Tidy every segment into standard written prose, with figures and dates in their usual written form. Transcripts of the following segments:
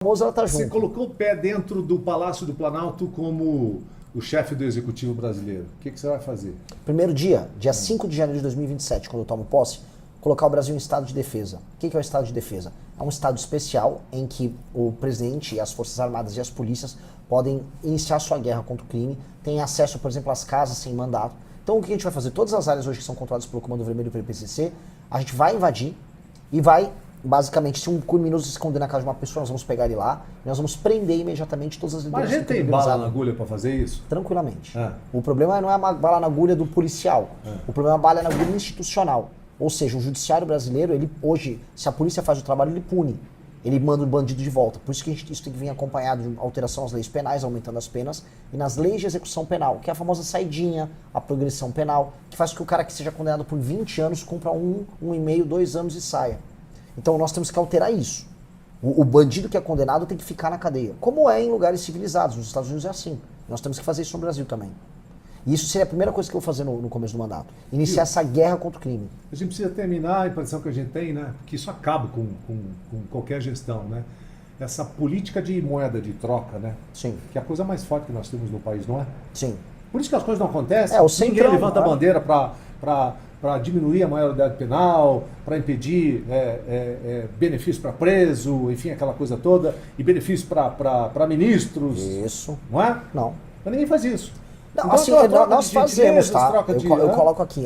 famoso, ela tá Você junto. colocou o pé dentro do Palácio do Planalto como o chefe do Executivo brasileiro. O que você vai fazer? Primeiro dia 5 de janeiro de 2027, quando eu tomo posse, colocar o Brasil em estado de defesa. O que é o estado de defesa? É um estado especial em que o presidente, as Forças Armadas e as polícias podem iniciar sua guerra contra o crime, têm acesso, por exemplo, às casas sem mandato. Então o que a gente vai fazer? Todas as áreas hoje que são controladas pelo Comando Vermelho e pelo PCC, a gente vai invadir e vai, basicamente, se um criminoso se esconder na casa de uma pessoa, nós vamos pegar ele lá, nós vamos prender imediatamente todas as Mas lideranças a gente do crime tem bala organizado. na agulha para fazer isso? Tranquilamente. É. O problema não é a bala na agulha do policial. O problema é a bala na agulha institucional. Ou seja, o judiciário brasileiro, ele hoje, se a polícia faz o trabalho, ele pune. Ele manda o bandido de volta. Por isso que isso tem que vir acompanhado de alteração às leis penais, aumentando as penas, e nas leis de execução penal, que é a famosa saidinha, a progressão penal, que faz com que o cara que seja condenado por 20 anos cumpra 1,5, 2 anos e saia. Então nós temos que alterar isso. O bandido que é condenado tem que ficar na cadeia. Como é em lugares civilizados. Nos Estados Unidos é assim. Nós temos que fazer isso no Brasil também. E isso seria a primeira coisa que eu vou fazer no começo do mandato. Iniciar essa guerra contra o crime. A gente precisa terminar a impressão que a gente tem, né? Que isso acaba com qualquer gestão, né? Essa política de moeda de troca, né? Sim, Que é a coisa mais forte que nós temos no país, não é? sim. Por isso que as coisas não acontecem. É, o Ninguém Centrão, levanta a né? bandeira para diminuir a maioridade penal, para impedir benefícios para preso, enfim, aquela coisa toda, e benefícios para ministros, Isso. não é? Não. Mas ninguém faz isso. Não, Então, assim, troca nós de fazemos, gentilezas, tá? troca Eu, de- eu hã? coloco aqui.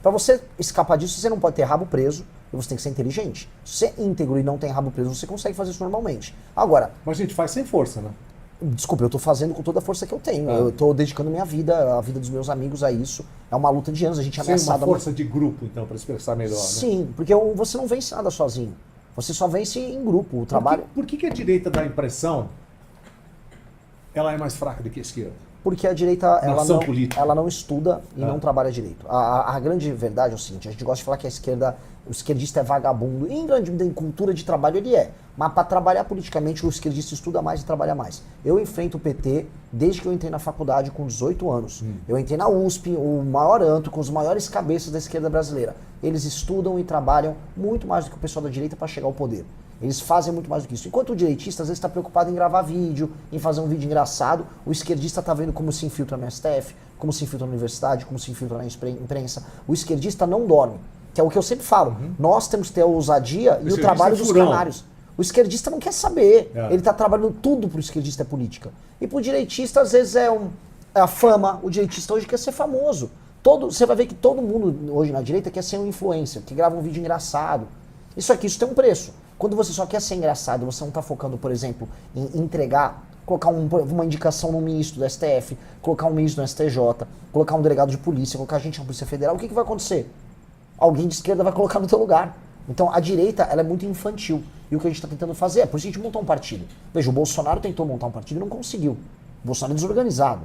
Pra você escapar disso, você não pode ter rabo preso e você tem que ser inteligente. Se você é íntegro e não tem rabo preso, você consegue fazer isso normalmente. Agora, Mas a gente faz sem força, né? desculpa, eu tô fazendo com toda a força que eu tenho. Ah. Eu tô dedicando minha vida, a vida dos meus amigos a isso. É uma luta de anos, a gente é Sem uma ameaçado. força de grupo, então, para expressar melhor, né? Sim, porque você não vence nada sozinho. Você só vence em grupo. O trabalho. Por que a direita dá a impressão ela é mais fraca do que a esquerda? Porque a direita Nação política. ela não estuda e Ah. não trabalha direito. A grande verdade é o seguinte: a gente gosta de falar que o esquerdista é vagabundo. E em grande medida, em cultura de trabalho, ele é. Mas para trabalhar politicamente, o esquerdista estuda mais e trabalha mais. Eu enfrento o PT desde que eu entrei na faculdade com 18 anos. Eu entrei na USP, o maior antro, com os maiores cabeças da esquerda brasileira. Eles estudam e trabalham muito mais do que o pessoal da direita para chegar ao poder. Eles fazem muito mais do que isso. Enquanto o direitista, às vezes, está preocupado em gravar vídeo, em fazer um vídeo engraçado, o esquerdista está vendo como se infiltra no STF, como se infiltra na universidade, como se infiltra na imprensa. O esquerdista não dorme, que é o que eu sempre falo. Nós temos que ter a ousadia e o esquerdista trabalho é dos furão. canários. O esquerdista não quer saber. É. Ele está trabalhando tudo para o esquerdista é política. E para o direitista, às vezes, é a fama. O direitista hoje quer ser famoso. Você vai ver que todo mundo hoje na direita quer ser um influencer, que grava um vídeo engraçado. Isso tem um preço. Quando você só quer ser engraçado, você não está focando, por exemplo, em entregar, colocar uma indicação no ministro do STF, colocar um ministro no STJ, colocar um delegado de polícia, colocar gente na Polícia Federal, o que vai acontecer? Alguém de esquerda vai colocar no teu lugar. Então a direita ela é muito infantil. E o que a gente está tentando fazer é por isso que a gente montou um partido. Veja, o Bolsonaro tentou montar um partido e não conseguiu. O Bolsonaro é desorganizado.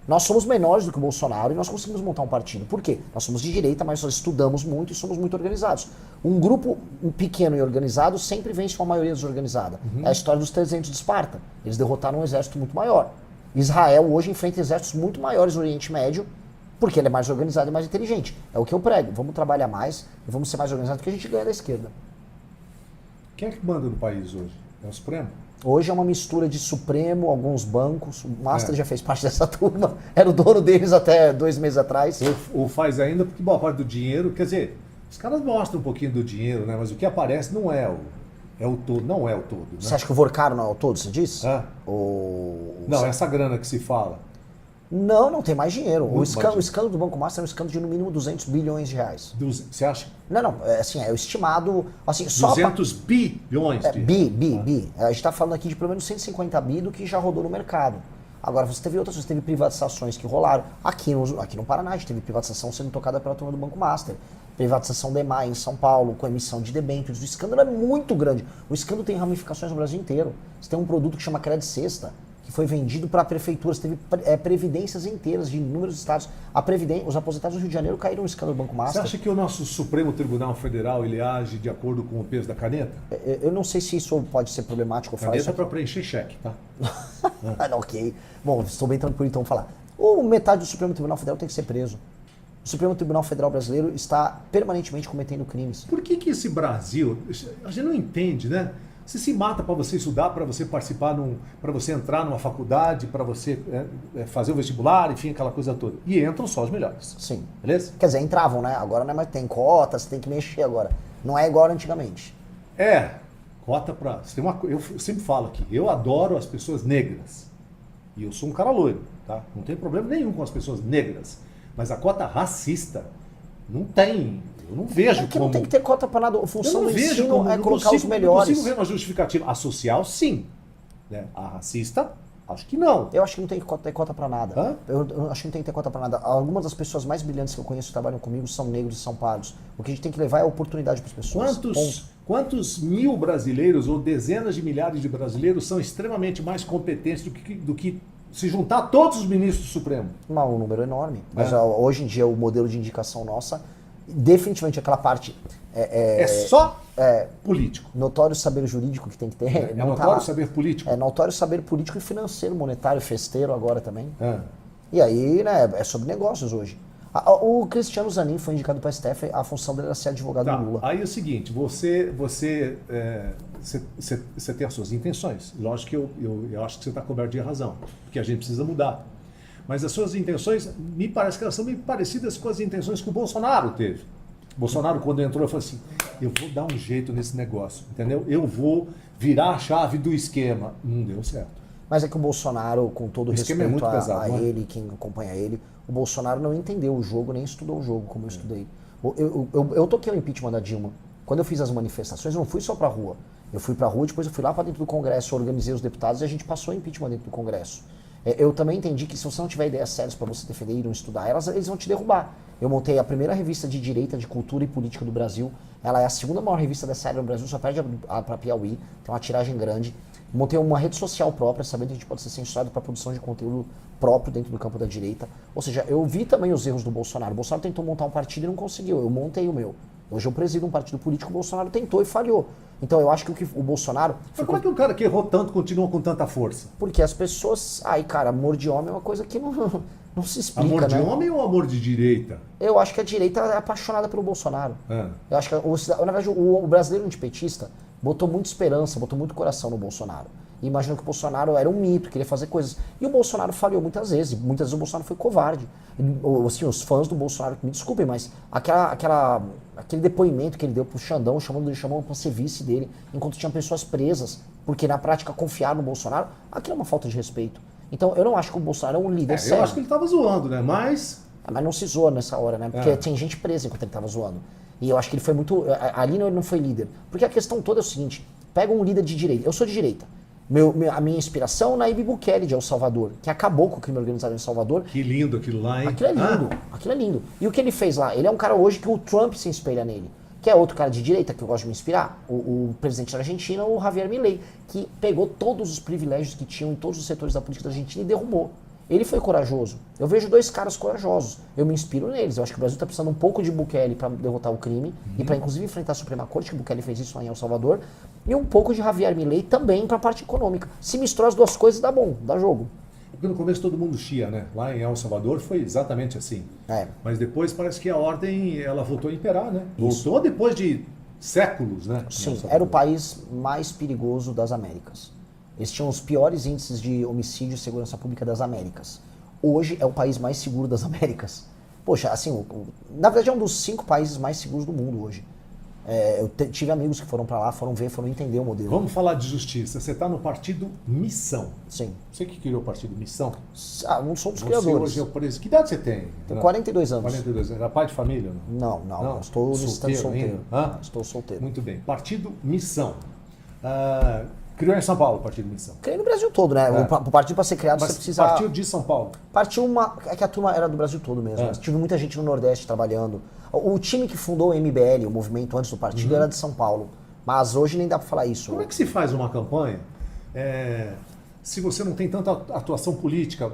Nós somos menores do que o Bolsonaro e nós conseguimos montar um partido. Por quê? Nós somos de direita, mas nós estudamos muito e somos muito organizados. Um grupo pequeno e organizado sempre vence uma maioria desorganizada. É a história dos 300 de Esparta. Eles derrotaram um exército muito maior. Israel hoje enfrenta exércitos muito maiores no Oriente Médio porque ele é mais organizado e mais inteligente. É o que eu prego. Vamos trabalhar mais e vamos ser mais organizados porque a gente ganha da esquerda. Quem é que manda no país hoje? É o Supremo? Hoje é uma mistura de Supremo, alguns bancos. O Master já fez parte dessa turma. Era o dono deles até 2 meses atrás. Ou faz ainda, porque boa parte do dinheiro, quer dizer, os caras mostram um pouquinho do dinheiro, né? Mas o que aparece não é o todo, não é o todo, né? Você acha que o Vorcaro não é o todo, você disse? Ah. Não, essa grana que se fala. Não tem mais dinheiro. O Muito mais dinheiro. escândalo do Banco Master é um escândalo de no mínimo 200 bilhões de reais. Você acha? Não, é o estimado, assim, só 200 bilhões de... bi. A gente está falando aqui de pelo menos 150 bi do que já rodou no mercado. Agora, você teve outras coisas, teve privatizações que rolaram. Aqui no Paraná, a gente teve privatização sendo tocada pela turma do Banco Master. Privatização da EMAI em São Paulo, com emissão de debêntures. O escândalo é muito grande. O escândalo tem ramificações no Brasil inteiro. Você tem um produto que chama Credit Sexta, que foi vendido para prefeituras, teve previdências inteiras de inúmeros estados. Os aposentados do Rio de Janeiro caíram no escândalo do Banco Você Master. acha que o nosso Supremo Tribunal Federal ele age de acordo com o peso da caneta? Eu não sei se isso pode ser problemático eu falar isso Caneta é aqui. para preencher cheque, tá? Ok. Bom, estou bem tranquilo então falar. Metade do Supremo Tribunal Federal tem que ser preso. O Supremo Tribunal Federal brasileiro está permanentemente cometendo crimes. Por que esse Brasil, a gente não entende, né? Você se mata para você estudar, para você participar, para você entrar numa faculdade, para você fazer o vestibular, enfim, aquela coisa toda. E entram só os melhores. Sim. Beleza? Quer dizer, entravam, né? Agora não é mais, tem cotas, tem que mexer agora. Não é igual antigamente. Cota para... Eu sempre falo aqui, eu adoro as pessoas negras. E eu sou um cara loiro, tá? Não tem problema nenhum com as pessoas negras. Mas a cota racista não tem... Eu não vejo que como... não tem que ter cota para nada. A função do ensino como, é colocar os melhores. Não consigo ver uma justificativa. A social, sim. Né? A racista, acho que não. Eu acho que não tem que ter cota para nada. Hã? Eu acho que não tem que ter cota para nada. Algumas das pessoas mais brilhantes que eu conheço que trabalham comigo são negros e são pagos. O que a gente tem que levar é a oportunidade para as pessoas. Quantos mil brasileiros ou dezenas de milhares de brasileiros são extremamente mais competentes do que se juntar todos os ministros do Supremo? Um número enorme. Mas hoje em dia o modelo de indicação nossa, definitivamente aquela parte... só político. Notório saber jurídico que tem que ter. É notório saber político? É notório saber político e financeiro, monetário, festeiro agora também. E aí, né, é sobre negócios hoje. O Cristiano Zanin foi indicado para a STF, a função dele era ser advogado do Lula. Aí é o seguinte, você tem as suas intenções. Lógico que eu acho que você está coberto de razão, porque a gente precisa mudar. Mas as suas intenções, me parece que elas são meio parecidas com as intenções que o Bolsonaro teve. O Bolsonaro, quando entrou, falou assim, eu vou dar um jeito nesse negócio, entendeu? Eu vou virar a chave do esquema. Não deu certo. Mas é que o Bolsonaro, com todo o respeito a né? ele, quem acompanha ele, o Bolsonaro não entendeu o jogo, nem estudou o jogo como eu estudei. Eu toquei o impeachment da Dilma. Quando eu fiz as manifestações, eu não fui só pra rua. Eu fui pra rua, depois eu fui lá pra dentro do Congresso, organizei os deputados e a gente passou o impeachment dentro do Congresso. Eu também entendi que se você não tiver ideias sérias para você defender e não estudar elas, eles vão te derrubar. Eu montei a primeira revista de direita, de cultura e política do Brasil. Ela é a segunda maior revista dessa área no Brasil, só perde para Piauí. Tem uma tiragem grande. Montei uma rede social própria, sabendo que a gente pode ser censurado para produção de conteúdo próprio dentro do campo da direita. Ou seja, eu vi também os erros do Bolsonaro. O Bolsonaro tentou montar um partido e não conseguiu. Eu montei o meu. Hoje eu presido um partido político, o Bolsonaro tentou e falhou. Então eu acho que o Bolsonaro... Mas como é que um cara que errou tanto continua com tanta força? Porque as pessoas... Cara, amor de homem é uma coisa que não se explica, amor de né? homem ou amor de direita? Eu acho que a direita é apaixonada pelo Bolsonaro. Eu acho que, na verdade, o brasileiro antipetista botou muita esperança, botou muito coração no Bolsonaro. E imaginou que o Bolsonaro era um mito, queria fazer coisas. E o Bolsonaro falhou muitas vezes. Muitas vezes o Bolsonaro foi covarde. Assim, os fãs do Bolsonaro, me desculpem, mas aquele depoimento que ele deu pro Xandão, chamando pra ser vice dele, enquanto tinha pessoas presas, porque na prática confiaram no Bolsonaro, aquilo é uma falta de respeito. Então eu não acho que o Bolsonaro é um líder sério. Eu acho que ele tava zoando, né? Mas não se zoa nessa hora, né? Porque tem gente presa enquanto ele tava zoando. E eu acho que ele foi muito... Ali ele não foi líder. Porque a questão toda é o seguinte, pega um líder de direita. Eu sou de direita. A minha inspiração é Nayib Bukele de El Salvador, que acabou com o crime organizado em El Salvador. Que lindo aquilo lá, hein? Aquilo é lindo, aquilo é lindo. E o que ele fez lá? Ele é um cara hoje que o Trump se espelha nele. Que é outro cara de direita que eu gosto de me inspirar. O presidente da Argentina, o Javier Milei, que pegou todos os privilégios que tinham em todos os setores da política da Argentina e derrubou. Ele foi corajoso. Eu vejo dois caras corajosos. Eu me inspiro neles. Eu acho que o Brasil está precisando um pouco de Bukele para derrotar o crime e para inclusive enfrentar a Suprema Corte, que o Bukele fez isso lá em El Salvador, e um pouco de Javier Milei também para a parte econômica. Se misturar as duas coisas, dá bom, dá jogo. Porque no começo todo mundo chia, né? Lá em El Salvador foi exatamente assim. Mas depois parece que a ordem ela voltou a imperar, né? Voltou depois de séculos, né? Sim, era o país mais perigoso das Américas. Eles tinham os piores índices de homicídio e segurança pública das Américas. Hoje é o país mais seguro das Américas. Poxa, assim, na verdade é um dos 5 países mais seguros do mundo hoje. Eu tive amigos que foram para lá, foram ver, foram entender o modelo. Vamos falar de justiça. Você está no partido Missão. Sim. Você que criou o partido Missão? Não sou dos criadores. Hoje é o presidente. Que idade você tem? Tenho 42 anos. 42 anos. Era pai de família? Não. Estou solteiro. Estou solteiro. Muito bem. Partido Missão. Criou em São Paulo o Partido Missão. Criei no Brasil todo, né? O partido para ser criado você precisa... Partiu de São Paulo? É que a turma era do Brasil todo mesmo. Mas tive muita gente no Nordeste trabalhando. O time que fundou o MBL, o movimento antes do partido, era de São Paulo. Mas hoje nem dá para falar isso. Como é que se faz uma campanha se você não tem tanta atuação política?